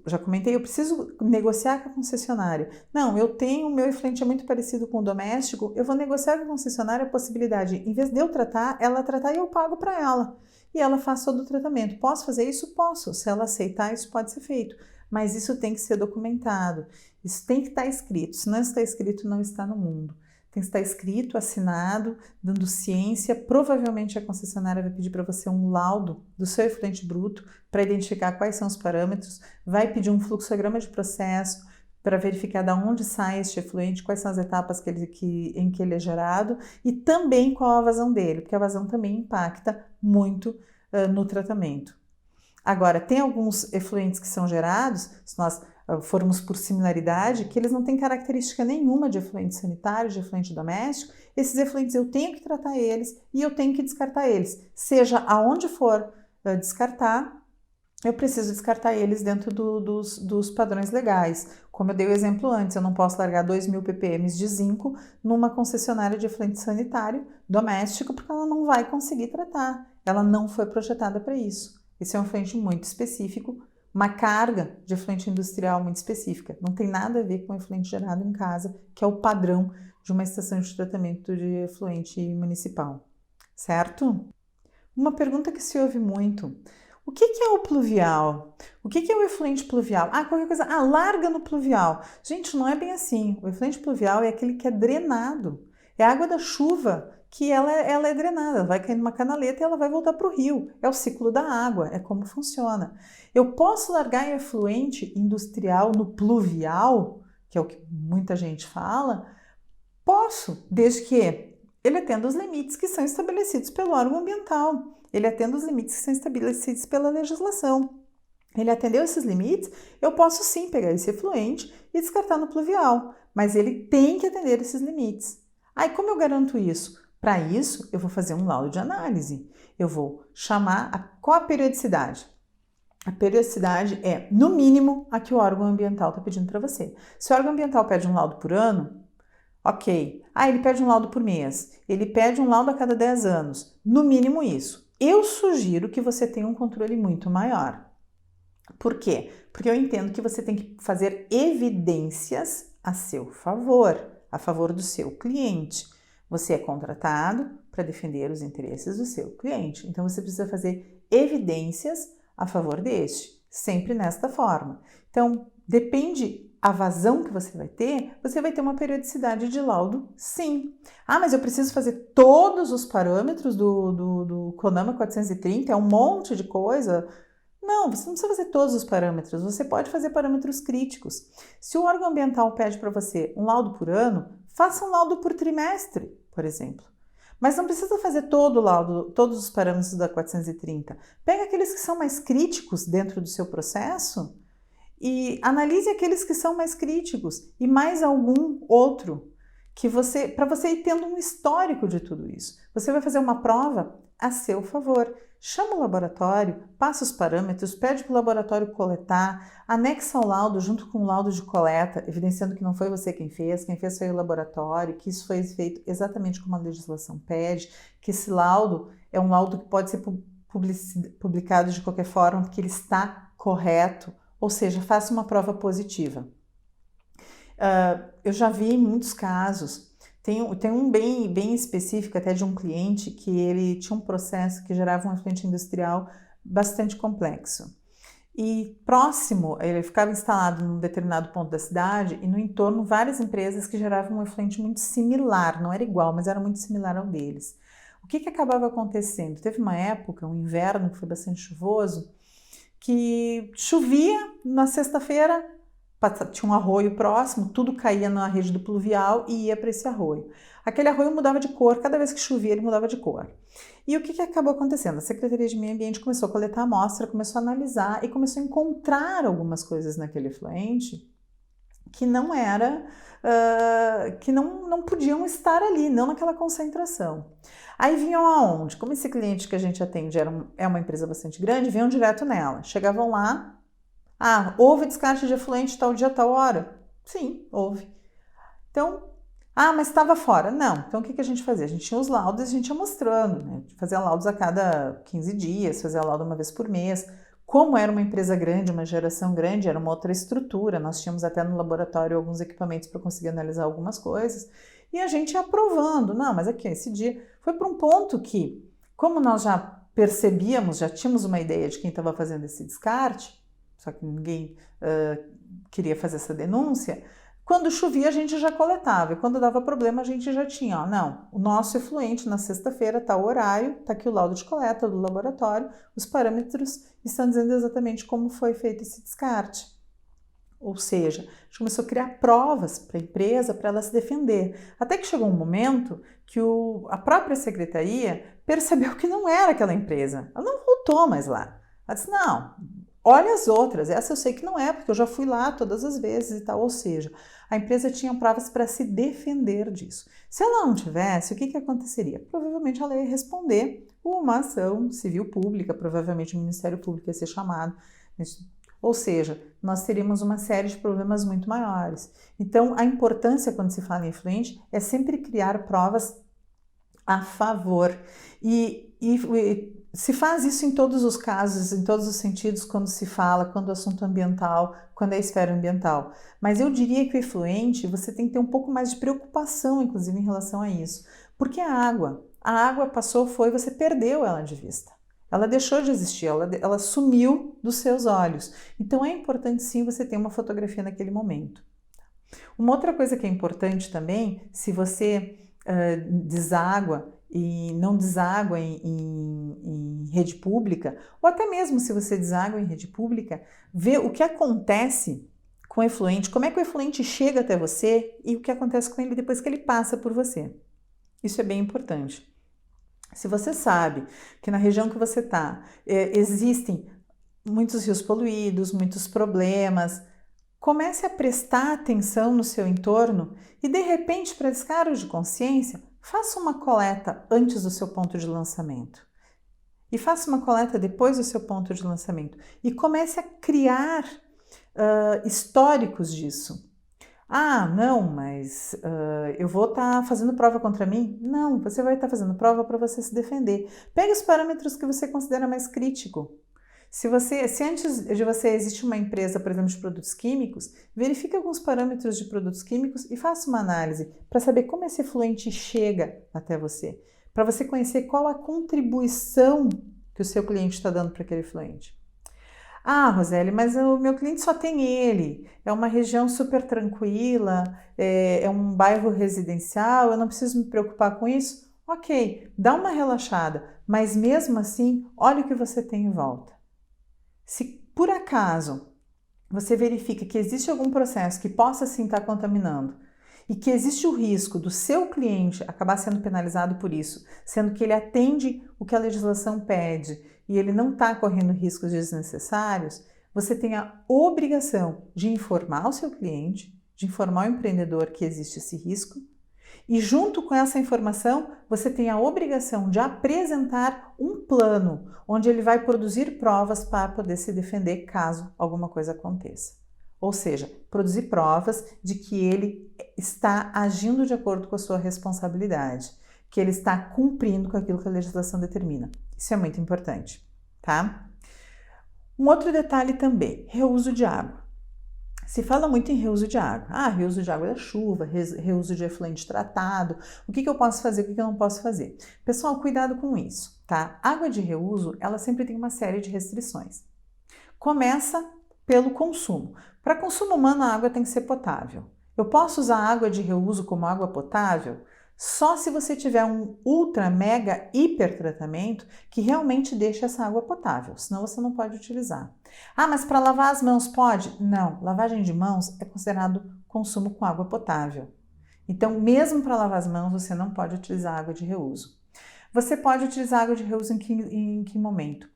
já comentei, eu preciso negociar com a concessionária. Não, o meu efluente é muito parecido com o doméstico, eu vou negociar com a concessionária a possibilidade, em vez de eu tratar, ela tratar e eu pago para ela. E ela faz todo o tratamento. Posso fazer isso? Posso. Se ela aceitar, isso pode ser feito. Mas isso tem que ser documentado. Isso tem que estar escrito. Se não está escrito, não está no mundo. Tem que estar escrito, assinado, dando ciência. Provavelmente a concessionária vai pedir para você um laudo do seu efluente bruto para identificar quais são os parâmetros. Vai pedir um fluxograma de processo para verificar de onde sai este efluente, quais são as etapas em que ele é gerado e também qual a vazão dele, porque a vazão também impacta muito no tratamento. Agora, tem alguns efluentes que são gerados, se nós formos por similaridade, que eles não têm característica nenhuma de efluente sanitário, de efluente doméstico. Esses efluentes eu tenho que tratar eles e eu tenho que descartar eles, seja aonde for descartar, eu preciso descartar eles dentro dos padrões legais. Como eu dei o exemplo antes, eu não posso largar 2.000 ppm de zinco numa concessionária de efluente sanitário doméstico, porque ela não vai conseguir tratar. Ela não foi projetada para isso. Esse é um efluente muito específico, uma carga de efluente industrial muito específica. Não tem nada a ver com o efluente gerado em casa, que é o padrão de uma estação de tratamento de efluente municipal. Certo? Uma pergunta que se ouve muito. O que é o pluvial? O que é o efluente pluvial? Qualquer coisa. Larga no pluvial. Gente, não é bem assim. O efluente pluvial é aquele que é drenado. É a água da chuva que ela é drenada. Ela vai cair numa canaleta e ela vai voltar para o rio. É o ciclo da água. É como funciona. Eu posso largar efluente industrial no pluvial, que é o que muita gente fala? Posso, desde que ele atenda os limites que são estabelecidos pelo órgão ambiental. Ele atende os limites que são estabelecidos pela legislação. Ele atendeu esses limites, eu posso sim pegar esse efluente e descartar no pluvial, mas ele tem que atender esses limites. Como eu garanto isso? Para isso, eu vou fazer um laudo de análise. Eu vou chamar qual a periodicidade? A periodicidade é, no mínimo, a que o órgão ambiental está pedindo para você. Se o órgão ambiental pede um laudo por ano, ok. Ele pede um laudo por mês. Ele pede um laudo a cada 10 anos. No mínimo isso. Eu sugiro que você tenha um controle muito maior. Por quê? Porque eu entendo que você tem que fazer evidências a seu favor, a favor do seu cliente. Você é contratado para defender os interesses do seu cliente. Então, você precisa fazer evidências a favor deste, sempre nesta forma. Então, depende a vazão que você vai ter uma periodicidade de laudo, sim. Mas eu preciso fazer todos os parâmetros do CONAMA 430, é um monte de coisa. Não, você não precisa fazer todos os parâmetros, você pode fazer parâmetros críticos. Se o órgão ambiental pede para você um laudo por ano, faça um laudo por trimestre, por exemplo. Mas não precisa fazer todo o laudo, todos os parâmetros da 430. Pega aqueles que são mais críticos dentro do seu processo e analise aqueles que são mais críticos e mais algum outro para você ir tendo um histórico de tudo isso. Você vai fazer uma prova a seu favor. Chama o laboratório, passa os parâmetros, pede para o laboratório coletar, anexa o laudo junto com o laudo de coleta, evidenciando que não foi você quem fez foi o laboratório, que isso foi feito exatamente como a legislação pede, que esse laudo é um laudo que pode ser publicado de qualquer forma, porque ele está correto, ou seja, faça uma prova positiva. Eu já vi muitos casos. Tem um bem específico até de um cliente que ele tinha um processo que gerava um efluente industrial bastante complexo. E próximo, ele ficava instalado num determinado ponto da cidade e no entorno várias empresas que geravam um efluente muito similar, não era igual, mas era muito similar ao deles. O que acabava acontecendo? Teve uma época, um inverno que foi bastante chuvoso, que chovia na sexta-feira, tinha um arroio próximo, tudo caía na rede do pluvial e ia para esse arroio. Aquele arroio mudava de cor, cada vez que chovia ele mudava de cor. E o que acabou acontecendo? A Secretaria de Meio Ambiente começou a coletar a amostra, começou a analisar e começou a encontrar algumas coisas naquele efluente que não que não podiam estar ali, não naquela concentração. Aí vinham aonde? Como esse cliente que a gente atende é uma empresa bastante grande, vinham direto nela. Chegavam lá, houve descarte de efluente tal dia, tal hora? Sim, houve. Então, mas estava fora. Não. Então, o que a gente fazia? A gente tinha os laudos e a gente ia mostrando, né? Fazia laudos a cada 15 dias, fazia laudo uma vez por mês. Como era uma empresa grande, uma geração grande, era uma outra estrutura. Nós tínhamos até no laboratório alguns equipamentos para conseguir analisar algumas coisas. E a gente ia aprovando. Não, mas aqui, esse dia foi para um ponto que, como nós já percebíamos, já tínhamos uma ideia de quem estava fazendo esse descarte, só que ninguém queria fazer essa denúncia, quando chovia a gente já coletava, e quando dava problema a gente já tinha, o nosso efluente na sexta-feira, tal horário, está aqui o laudo de coleta do laboratório, os parâmetros estão dizendo exatamente como foi feito esse descarte. Ou seja, a gente começou a criar provas para a empresa, para ela se defender. Até que chegou um momento que a própria secretaria percebeu que não era aquela empresa. Ela não voltou mais lá. Ela disse, não, olha as outras, essa eu sei que não é, porque eu já fui lá todas as vezes e tal. Ou seja, a empresa tinha provas para se defender disso. Se ela não tivesse, o que aconteceria? Provavelmente ela ia responder uma ação civil pública, provavelmente o Ministério Público ia ser chamado. Ou seja, nós teríamos uma série de problemas muito maiores. Então, a importância quando se fala em influente é sempre criar provas a favor. E se faz isso em todos os casos, em todos os sentidos, quando se fala, quando o assunto ambiental, quando é esfera ambiental. Mas eu diria que o efluente, você tem que ter um pouco mais de preocupação, inclusive, em relação a isso. Porque a água passou, foi, você perdeu ela de vista. Ela deixou de existir, ela sumiu dos seus olhos. Então é importante sim você ter uma fotografia naquele momento. Uma outra coisa que é importante também, se você deságua e não deságua em rede pública, ou até mesmo se você deságua em rede pública, ver o que acontece com o efluente, como é que o efluente chega até você e o que acontece com ele depois que ele passa por você. Isso é bem importante. Se você sabe que na região que você está existem muitos rios poluídos, muitos problemas, comece a prestar atenção no seu entorno e, de repente, para descargo de consciência, faça uma coleta antes do seu ponto de lançamento. E faça uma coleta depois do seu ponto de lançamento. E comece a criar históricos disso. Ah, não, mas eu vou estar fazendo prova contra mim? Não, você vai estar fazendo prova para você se defender. Pegue os parâmetros que você considera mais crítico. Se antes de você existe uma empresa, por exemplo, de produtos químicos, verifique alguns parâmetros de produtos químicos e faça uma análise para saber como esse efluente chega até você, para você conhecer qual a contribuição que o seu cliente está dando para aquele efluente. Ah, Roseli, mas o meu cliente só tem ele, é uma região super tranquila, é um bairro residencial, eu não preciso me preocupar com isso? Ok, dá uma relaxada, mas mesmo assim, olha o que você tem em volta. Se por acaso você verifica que existe algum processo que possa sim estar contaminando e que existe o risco do seu cliente acabar sendo penalizado por isso, sendo que ele atende o que a legislação pede e ele não está correndo riscos desnecessários, você tem a obrigação de informar o seu cliente, de informar o empreendedor que existe esse risco. E junto com essa informação, você tem a obrigação de apresentar um plano onde ele vai produzir provas para poder se defender caso alguma coisa aconteça. Ou seja, produzir provas de que ele está agindo de acordo com a sua responsabilidade, que ele está cumprindo com aquilo que a legislação determina. Isso é muito importante, tá? Um outro detalhe também, reuso de água. Se fala muito em reuso de água. Ah, reuso de água da chuva, reuso de efluente tratado. O que eu posso fazer, o que eu não posso fazer? Pessoal, cuidado com isso, tá? Água de reuso, ela sempre tem uma série de restrições. Começa pelo consumo. Para consumo humano, a água tem que ser potável. Eu posso usar água de reuso como água potável só se você tiver um ultra, mega, hiper tratamento que realmente deixe essa água potável, senão você não pode utilizar. Ah, mas para lavar as mãos pode? Não, lavagem de mãos é considerado consumo com água potável. Então, mesmo para lavar as mãos, você não pode utilizar água de reuso. Você pode utilizar água de reuso em que momento?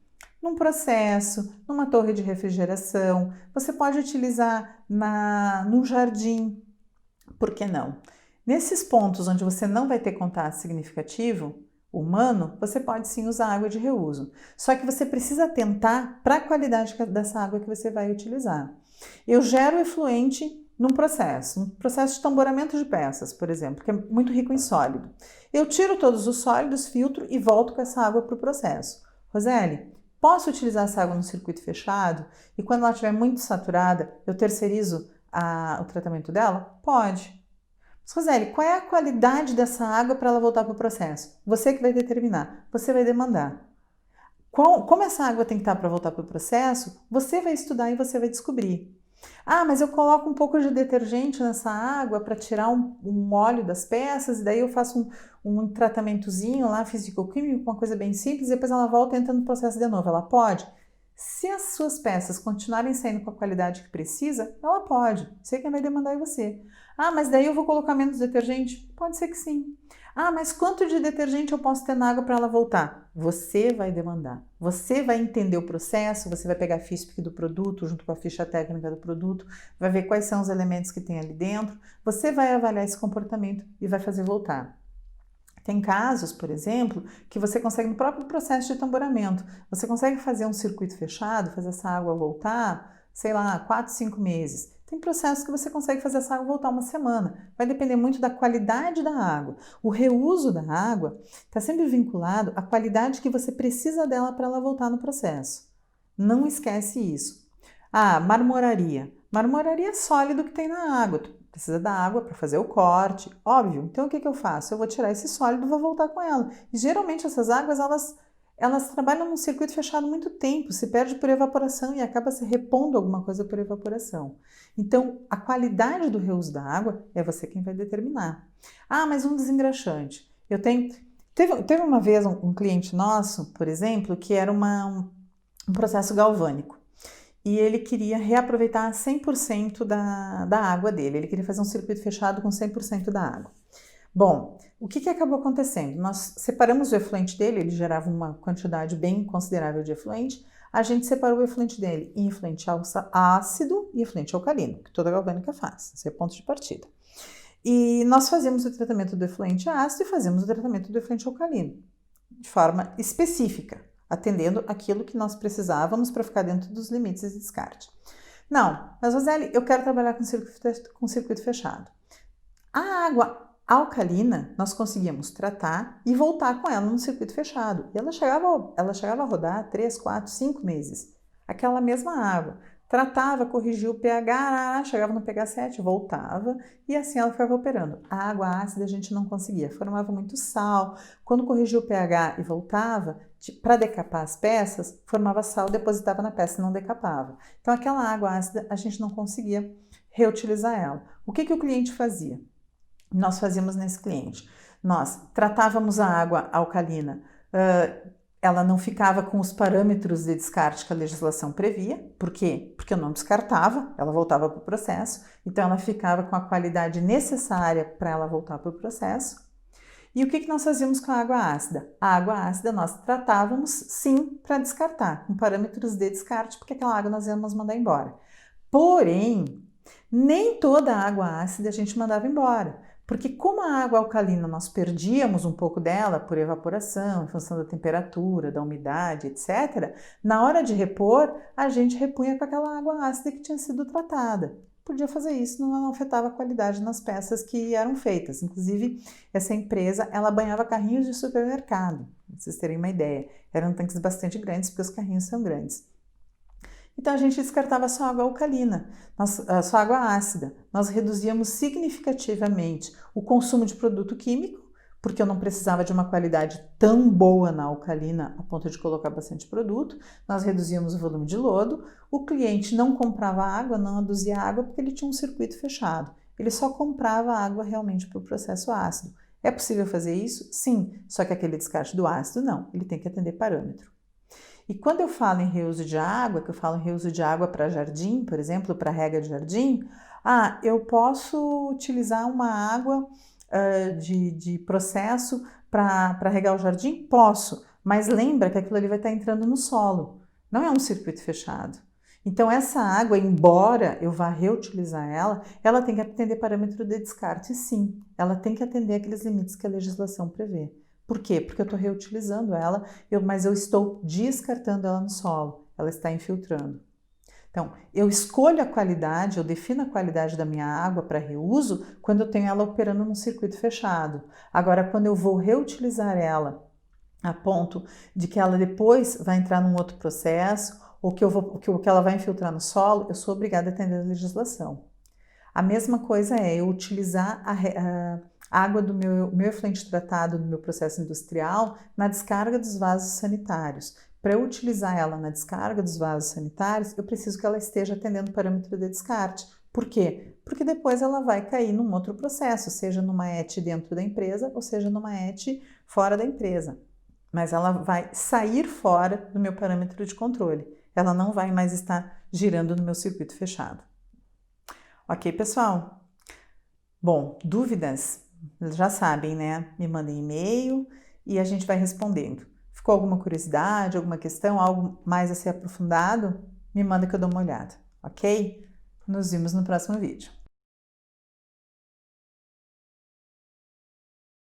Num processo, numa torre de refrigeração, você pode utilizar num jardim, por que não? Nesses pontos onde você não vai ter contato significativo humano, você pode sim usar água de reuso. Só que você precisa atentar para a qualidade dessa água que você vai utilizar. Eu gero efluente um processo de tamboramento de peças, por exemplo, que é muito rico em sólido. Eu tiro todos os sólidos, filtro e volto com essa água para o processo. Roseli, posso utilizar essa água no circuito fechado? E quando ela estiver muito saturada, eu terceirizo o tratamento dela? Pode. Mas, Roseli, qual é a qualidade dessa água para ela voltar para o processo? Você que vai determinar, você vai demandar. Como essa água tem que estar para voltar para o processo, você vai estudar e você vai descobrir. Ah, mas eu coloco um pouco de detergente nessa água para tirar um óleo das peças e daí eu faço um tratamentozinho lá, físico-químico, uma coisa bem simples, e depois ela volta e entra no processo de novo. Ela pode? Se as suas peças continuarem saindo com a qualidade que precisa, ela pode. Sei quem vai demandar é você. Ah, mas daí eu vou colocar menos detergente? Pode ser que sim. Ah, mas quanto de detergente eu posso ter na água para ela voltar? Você vai demandar. Você vai entender o processo, você vai pegar a FISP do produto, junto com a ficha técnica do produto, vai ver quais são os elementos que tem ali dentro, você vai avaliar esse comportamento e vai fazer voltar. Tem casos, por exemplo, que você consegue no próprio processo de tamboramento, você consegue fazer um circuito fechado, fazer essa água voltar, sei lá, 4, 5 meses. Tem processos que você consegue fazer essa água voltar uma semana. Vai depender muito da qualidade da água. O reuso da água está sempre vinculado à qualidade que você precisa dela para ela voltar no processo. Não esquece isso. Ah, marmoraria. Marmoraria é sólido que tem na água. Precisa da água para fazer o corte, óbvio. Então o que eu faço? Eu vou tirar esse sólido e vou voltar com ela. E geralmente essas águas, elas trabalham num circuito fechado muito tempo, se perde por evaporação e acaba se repondo alguma coisa por evaporação. Então a qualidade do reuso da água é você quem vai determinar. Ah, mas um desengraxante. Teve uma vez um cliente nosso, por exemplo, que era um processo galvânico. E ele queria reaproveitar 100% da água dele. Ele queria fazer um circuito fechado com 100% da água. Bom, o que acabou acontecendo? Nós separamos o efluente dele, ele gerava uma quantidade bem considerável de efluente. A gente separou o efluente dele em efluente ácido e efluente alcalino, que toda galvânica faz. Esse é o ponto de partida. E nós fazíamos o tratamento do efluente ácido e fazíamos o tratamento do efluente alcalino, de forma específica, atendendo aquilo que nós precisávamos para ficar dentro dos limites de descarte. Não, mas Roseli, eu quero trabalhar com circuito fechado. A água alcalina nós conseguíamos tratar e voltar com ela no circuito fechado. E ela chegava a rodar 3, 4, 5 meses. Aquela mesma água. Tratava, corrigia o pH, chegava no pH 7, voltava e assim ela ficava operando. A água ácida a gente não conseguia, formava muito sal. Quando corrigia o pH e voltava, para decapar as peças, formava sal, depositava na peça e não decapava. Então aquela água ácida a gente não conseguia reutilizar ela. O que o cliente fazia? Nós fazíamos nesse cliente? Nós tratávamos a água alcalina, ela não ficava com os parâmetros de descarte que a legislação previa. Por quê? Porque eu não descartava, ela voltava para o processo, então ela ficava com a qualidade necessária para ela voltar para o processo. E o que nós fazíamos com a água ácida? A água ácida nós tratávamos sim para descartar, com parâmetros de descarte, porque aquela água nós íamos mandar embora. Porém, nem toda a água ácida a gente mandava embora. Porque como a água alcalina nós perdíamos um pouco dela por evaporação, em função da temperatura, da umidade, etc., na hora de repor, a gente repunha com aquela água ácida que tinha sido tratada. Podia fazer isso, não afetava a qualidade nas peças que eram feitas. Inclusive, essa empresa, ela banhava carrinhos de supermercado, para vocês terem uma ideia. Eram tanques bastante grandes, porque os carrinhos são grandes. Então a gente descartava só água alcalina, só água ácida. Nós reduzíamos significativamente o consumo de produto químico, porque eu não precisava de uma qualidade tão boa na alcalina a ponto de colocar bastante produto. Nós reduzíamos o volume de lodo. O cliente não comprava água, não aduzia água, porque ele tinha um circuito fechado. Ele só comprava água realmente para o processo ácido. É possível fazer isso? Sim, só que aquele descarte do ácido não, ele tem que atender parâmetro. E quando eu falo em reuso de água, que eu falo em reuso de água para jardim, por exemplo, para rega de jardim, eu posso utilizar uma água de processo para regar o jardim? Posso, mas lembra que aquilo ali vai estar entrando no solo, não é um circuito fechado. Então essa água, embora eu vá reutilizar ela tem que atender parâmetro de descarte, sim, ela tem que atender aqueles limites que a legislação prevê. Por quê? Porque eu estou reutilizando ela, mas eu estou descartando ela no solo, ela está infiltrando. Então, eu escolho a qualidade, eu defino a qualidade da minha água para reuso quando eu tenho ela operando num circuito fechado. Agora, quando eu vou reutilizar ela a ponto de que ela depois vai entrar num outro processo ou que ela vai infiltrar no solo, eu sou obrigada a atender a legislação. A mesma coisa é eu utilizar a água do meu efluente tratado no meu processo industrial na descarga dos vasos sanitários. Para eu utilizar ela na descarga dos vasos sanitários, eu preciso que ela esteja atendendo o parâmetro de descarte. Por quê? Porque depois ela vai cair num outro processo, seja numa ET dentro da empresa ou seja numa ET fora da empresa. Mas ela vai sair fora do meu parâmetro de controle. Ela não vai mais estar girando no meu circuito fechado. Ok, pessoal? Bom, dúvidas? Já sabem, né? Me mandem e-mail e a gente vai respondendo. Ficou alguma curiosidade, alguma questão, algo mais a ser aprofundado? Me manda que eu dou uma olhada, ok? Nos vemos no próximo vídeo.